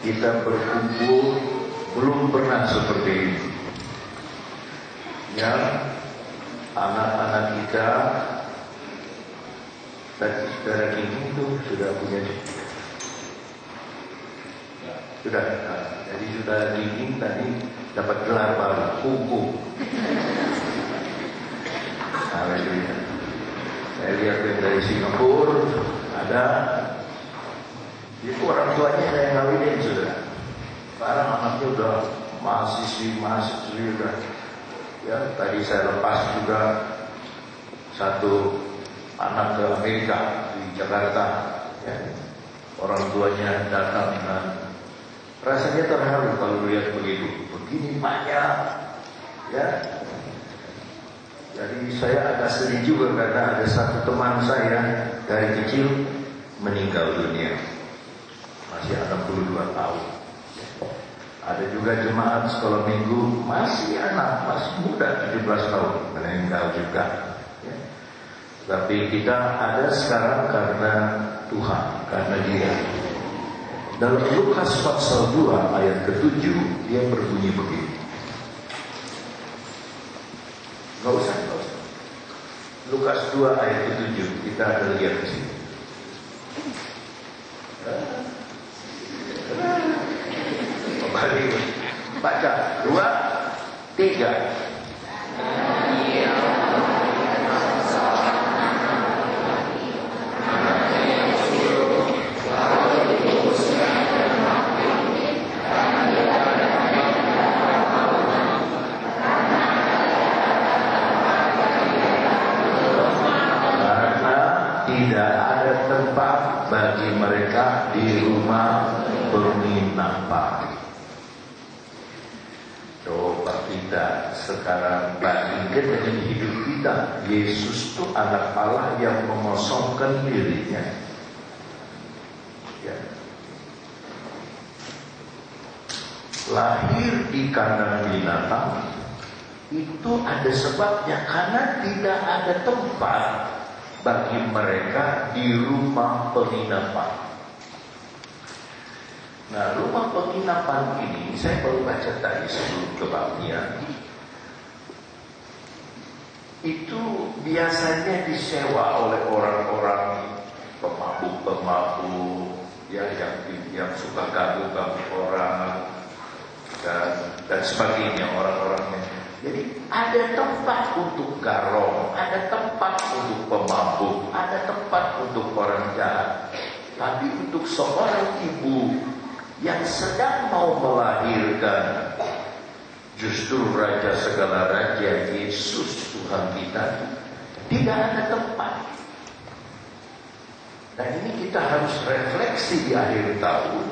kita berkumpul belum pernah seperti ini. Yang anak-anak kita dan saudara Kini itu sudah punya sudah, jadi sudah Kini tadi dapat gelar baru, kuku. Haleluya. Saya lihat dari Singapura ada, itu orang tuanya saya ngawinin sudah. Sekarang anaknya udah mahasiswi udah. Ya, tadi saya lepas juga satu anak ke Amerika di Jakarta. Ya. Orang tuanya datang dan rasanya terharu kalau lihat begitu. Begini banyak. Ya. Jadi saya agak sedih juga karena ada satu teman saya dari kecil meninggal dunia. Masih 62 tahun. Ada juga jemaat sekolah minggu masih muda 17 tahun meninggal juga. Ya. Tapi kita ada sekarang karena Tuhan, karena Dia. Dalam Lukas pasal 2 ayat ke-7 dia berbunyi begini. Gak usah. Lukas 2 ayat ke-7 kita akan lihat di sini. Kembali baca 2, 3. Tidak ada tempat bagi mereka di rumah penginapan. Coba kita sekarang bandingkan dengan hidup kita. Yesus itu anak Allah yang mengosongkan dirinya. Ya. Lahir di kandang binatang itu ada sebabnya, karena tidak ada tempat bagi mereka di rumah penginapan. Nah, rumah penginapan ini saya baru baca tadi sebelum ke babnya. Itu biasanya disewa oleh orang-orang pemabuk-pemabuk, ya, yang suka ganggu orang dan sebagainya, orang-orangnya. Jadi ada tempat untuk garong, ada tempat untuk pemabuk, ada tempat untuk orang jahat. Tapi untuk seorang ibu yang sedang mau melahirkan justru Raja segala raja, Yesus Tuhan kita, tidak ada tempat. Dan ini kita harus refleksi di akhir tahun.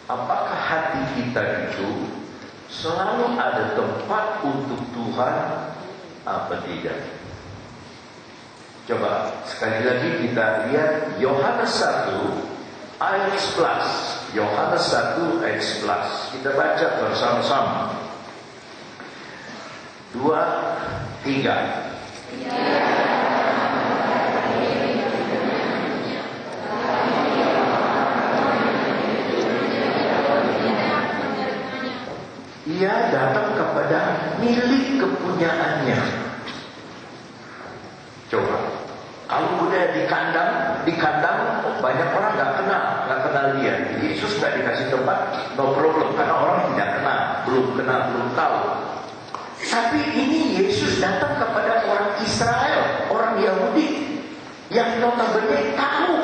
Apakah hati kita itu selalu ada tempat untuk Tuhan apa tidak? Coba sekali lagi kita lihat Yohanes 1 ayat 11. Yohanes 1 ayat 11. Kita baca bersama-sama. 2, 3. Ia datang kepada milik kepunyaannya. Coba, kalau udah di kandang banyak orang nggak kenal dia. Yesus nggak dikasih tempat, no problem, karena orang tidak kenal, belum tahu. Tapi ini Yesus datang kepada orang Israel, orang Yahudi, yang notabene tahu,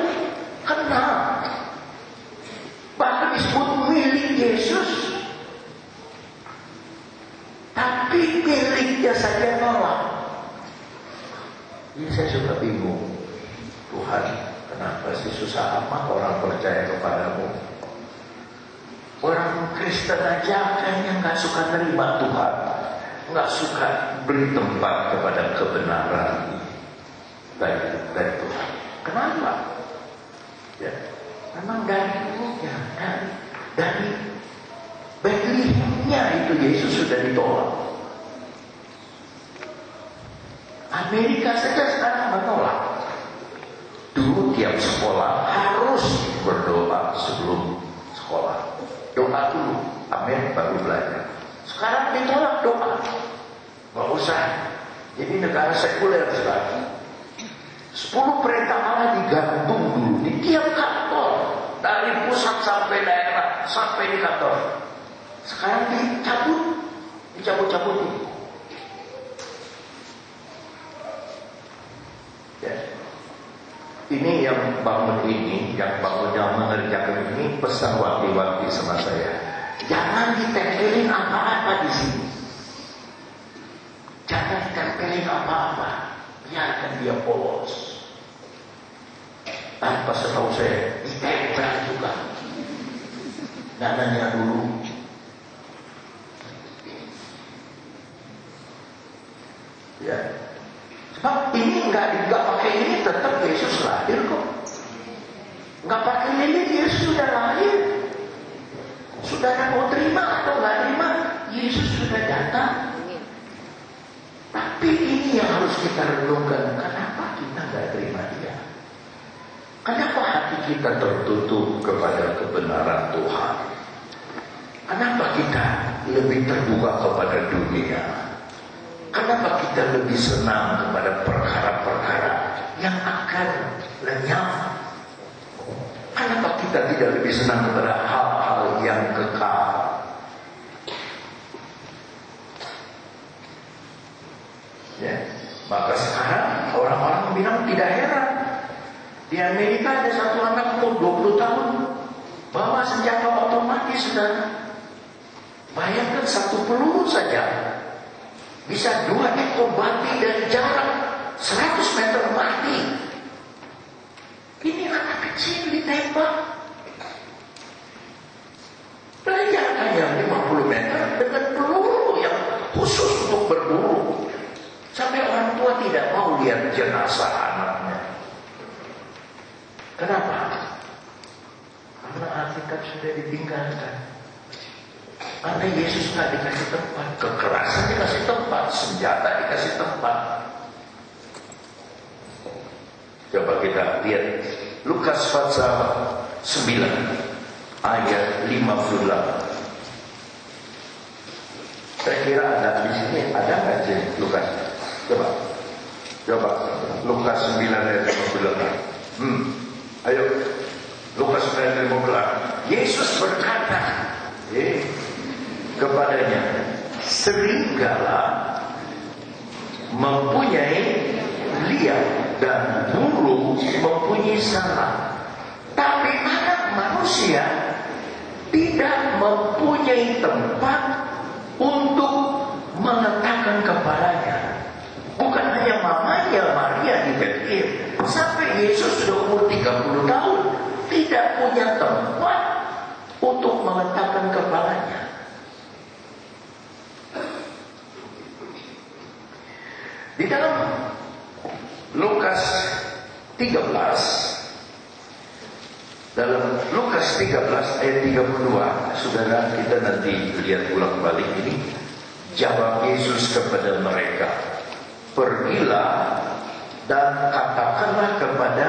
kenal, bahkan disebut milik Yesus. Tapi miliknya saja nolak. Ini saya suka bingung. Tuhan, kenapa sih susah amat orang percaya kepadamu? Orang Kristen aja kayaknya nggak suka nerima Tuhan, nggak suka beri tempat kepada kebenaran dari Tuhan. Kenapa? Ya, memang dari dulunya, dari Bethlehemnya itu Yesus sudah ditolak. Amerika saja sekarang menolak. Dulu tiap sekolah harus berdoa sebelum sekolah. Doa dulu, amin, baru belajar. Sekarang ditolak doa, nggak usah. Jadi negara sekuler sekarang. 10 perintah Allah digantung dulu di tiap kantor, dari pusat sampai daerah, sampai di kantor. Sekarang dicabut-cabutin. Ya. Ini yang bangun ini, yang bangunnya mengerjakan ini, pesan wakil-wakil sama saya. Jangan ditempelin apa-apa di sini. Jangan ditempelin apa-apa. Biarkan dia polos. Tanpa setahu saya, ditempel juga. Dananya dulu. Ya. Sebab ini nggak pakai ini, tetap Yesus lahir kok. Nggak pakai lilin, Yesus sudah lahir. Saudara mau terima atau nggak terima, Yesus sudah datang. Tapi ini yang harus kita renungkan. Kenapa kita nggak terima dia? Kenapa hati kita tertutup kepada kebenaran Tuhan? Kenapa kita lebih terbuka kepada dunia? Kenapa kita lebih senang kepada perkara-perkara yang akan lenyap? Kenapa kita tidak lebih senang kepada hal-hal yang kekal? Ya, maka sekarang orang-orang bilang tidak heran. Di Amerika ada satu anak umur 20 tahun bawa senjata otomatis, saudara. Bayangkan satu peluru saja bisa 2 ekor babi dari jarak 100 meter mati. Ini anak kecil ditembak. Bayangkannya 50 meter dengan peluru yang khusus untuk berburu. Sampai orang tua tidak mau lihat jenazah anaknya. Kenapa? Karena Alkitab sudah ditinggalkan. Karena Yesus nggak dikasih tempat, kekerasan dikasih tempat, senjata dikasih tempat. Coba kita lihat Lukas pasal 9 ayat 58. Saya kira ada di sini, ada nggak sih Lukas? Coba Lukas 9 ayat 58. Ayo Lukas 9 ayat 58. Yesus berkata kepadanya, serigala mempunyai liang dan burung mempunyai sarang, tapi anak manusia tidak mempunyai tempat untuk meletakkan kepalanya. Bukan hanya mamanya Maria di Betlehem, sampai Yesus sudah umur 30 tahun tidak punya tempat untuk meletakkan kepalanya. Di dalam Lukas 13, dalam Lukas 13 ayat 32, saudara, kita nanti lihat ulang balik ini. Jawab Yesus kepada mereka, pergilah dan katakanlah kepada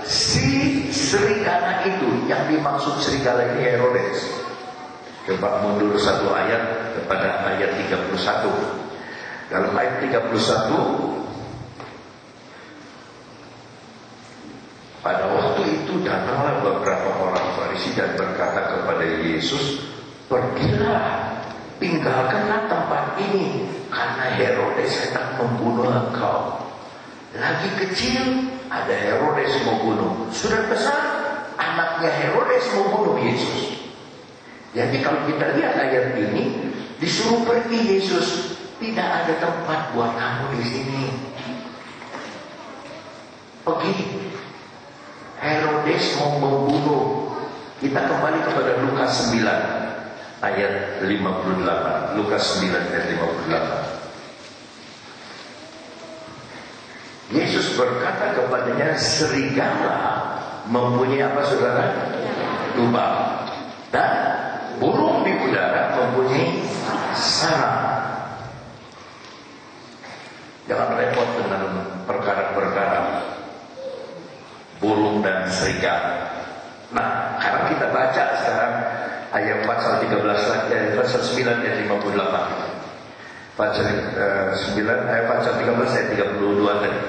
si serigala itu. Yang dimaksud serigala ini Herodes. Coba mundur satu ayat kepada ayat 31. Dalam ayat 31, pada waktu itu datanglah beberapa orang Farisi dan berkata kepada Yesus, pergilah, tinggalkanlah tempat ini, karena Herodes hendak membunuh engkau. Lagi kecil ada Herodes membunuh, sudah besar anaknya Herodes membunuh Yesus. Jadi kalau kita lihat ayat ini, disuruh pergi Yesus. Tidak ada tempat buat kamu di sini. Pergi. Herodes mau membunuh. Kita kembali kepada Lukas 9 ayat 58. Lukas 9 ayat 58. Yesus berkata kepadanya, serigala mempunyai apa, saudara? Lubang. Dan burung di udara mempunyai sarang. Jangan repot dengan perkara-perkara burung dan serigala. Nah, sekarang kita baca sekarang ayat 41 pasal 13 pasal 9 ayat 58. Pasal 13 ayat 32 tadi.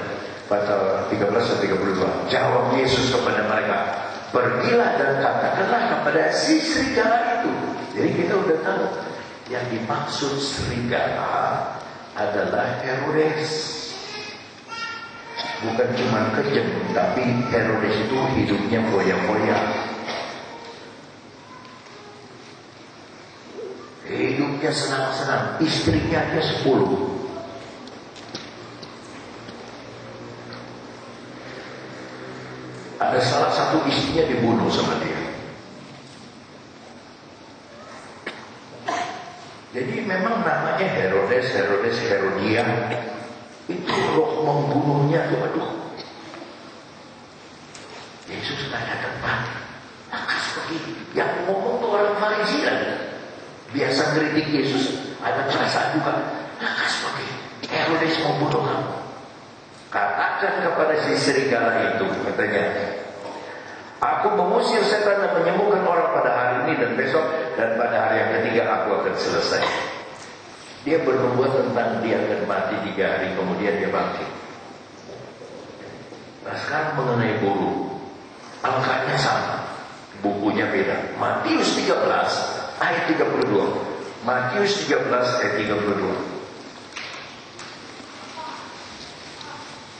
Pasal 13 ayat 32. Jawab Yesus kepada mereka, pergilah dan katakanlah kepada si serigala itu. Jadi kita udah tahu yang dimaksud serigala adalah Herodes. Bukan cuma kejam, tapi Herodes itu hidupnya foya-foya. Hidupnya senang-senang, istrinya aja 10. Ada salah satu istrinya dibunuh sama dia. Jadi memang namanya Herodes, Herodia. Itu roh membunuhnya tuh, aduh. Yesus tanya tempat. Maka seperti yang ngomong tuh orang Farisi kan. Biasa kritik Yesus, ada perasaan juga. Maka seperti Herodes membunuh kamu. Katakan kepada si serigala itu, katanya, aku mengusir setan dan menyembuhkan orang pada hari ini dan besok, dan pada hari yang ketiga aku akan selesai. Dia bernubuat tentang dia akan mati 3 hari kemudian dia bangkit. Nah sekarang mengenai burung, angkanya sama, bukunya beda. Matius 13 ayat 32. Matius 13 ayat 32.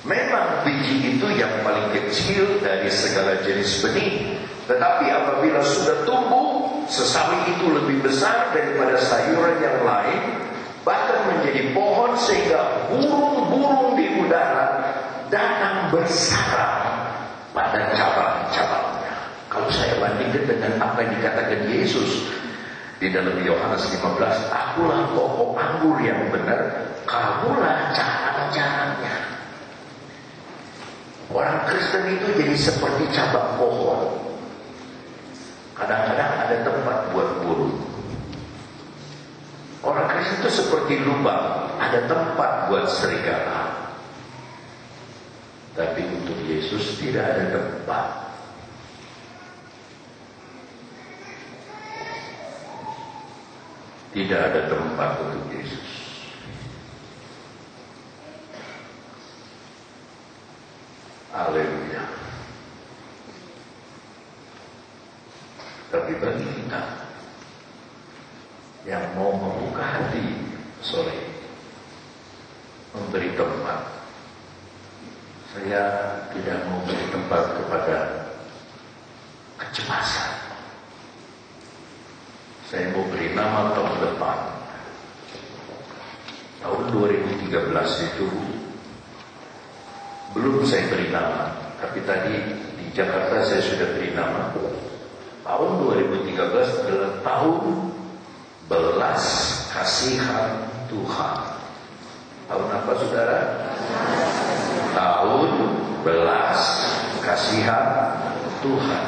Memang biji itu yang paling kecil dari segala jenis benih, tetapi apabila sudah tumbuh, sesawi itu lebih besar daripada sayuran yang lain, bahkan menjadi pohon sehingga burung-burung di udara datang bersarang pada cabang-cabangnya. Kalau saya bandingkan dengan apa yang dikatakan Yesus di dalam Yohanes 15, akulah pokok anggur yang benar, kamulah carang-carangnya. Orang Kristen itu jadi seperti cabang pohon. Kadang-kadang ada tempat buat burung. Orang Kristen itu seperti lubang, ada tempat buat serigala. Tapi untuk Yesus tidak ada tempat. Tidak ada tempat untuk Yesus. Haleluya. Tapi bagi kita yang mau membuka hati sore, memberi tempat, saya tidak mau beri tempat kepada kecemasan. Saya mau beri nama tahun depan. Tahun 2013 itu belum saya beri nama, tapi tadi di Jakarta saya sudah beri nama. Tahun 2013 adalah tahun belas kasihan Tuhan. Tahun apa saudara? Tahun belas kasihan Tuhan.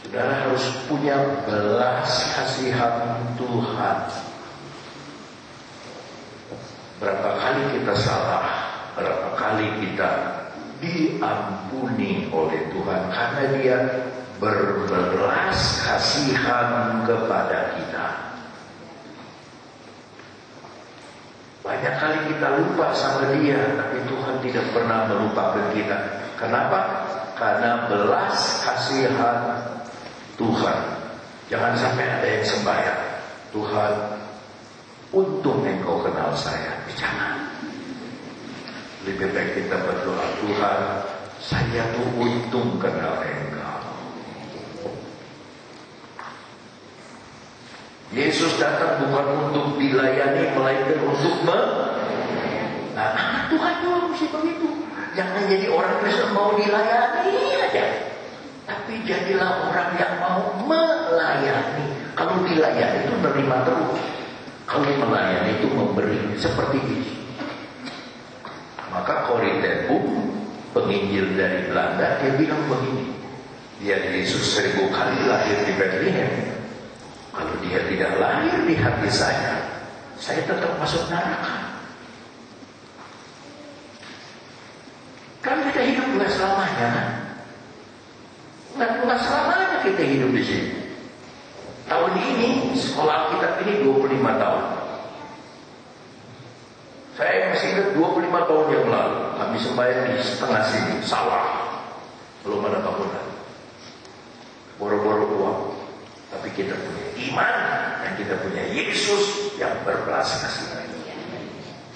Saudara harus punya belas kasihan Tuhan. Berapa kali kita salah, berapa kali kita diampuni oleh Tuhan karena Dia berbelas kasihan kepada kita. Banyak kali kita lupa sama Dia, tapi Tuhan tidak pernah melupakan kita. Kenapa? Karena belas kasihan Tuhan. Jangan sampai ada yang sembahyang, Tuhan, untung Engkau kenal saya. Jangan. Lebih baik kita berdoa, Tuhan, saya tuh untung kenal Engkau. Yesus datang bukan untuk dilayani, melainkan untuk Nah, anak Tuhan juga mesti begitu. Jangan jadi orang Kristen mau dilayani aja, tapi jadilah orang yang mau melayani. Kalau dilayani itu menerima terus. Kalau melayani itu memberi seperti ini. Maka Corrie ten Boom, penginjil dari Belanda, dia bilang begini, dia Yesus 1000 kali lahir di Bethlehem. Kalau dia tidak lahir di hati saya tetap masuk neraka. Kan kita hidup nggak selamanya, kan? Nggak selamanya kita hidup di sini. tahun ini, sekolah kita ini 25 tahun. Saya masih ingat 25 tahun yang lalu, kami sembahyang di setengah sini, sawah. Belum ada bangunan. Boro-boro uang. Tapi kita punya iman, dan kita punya Yesus yang berbelas kasihan.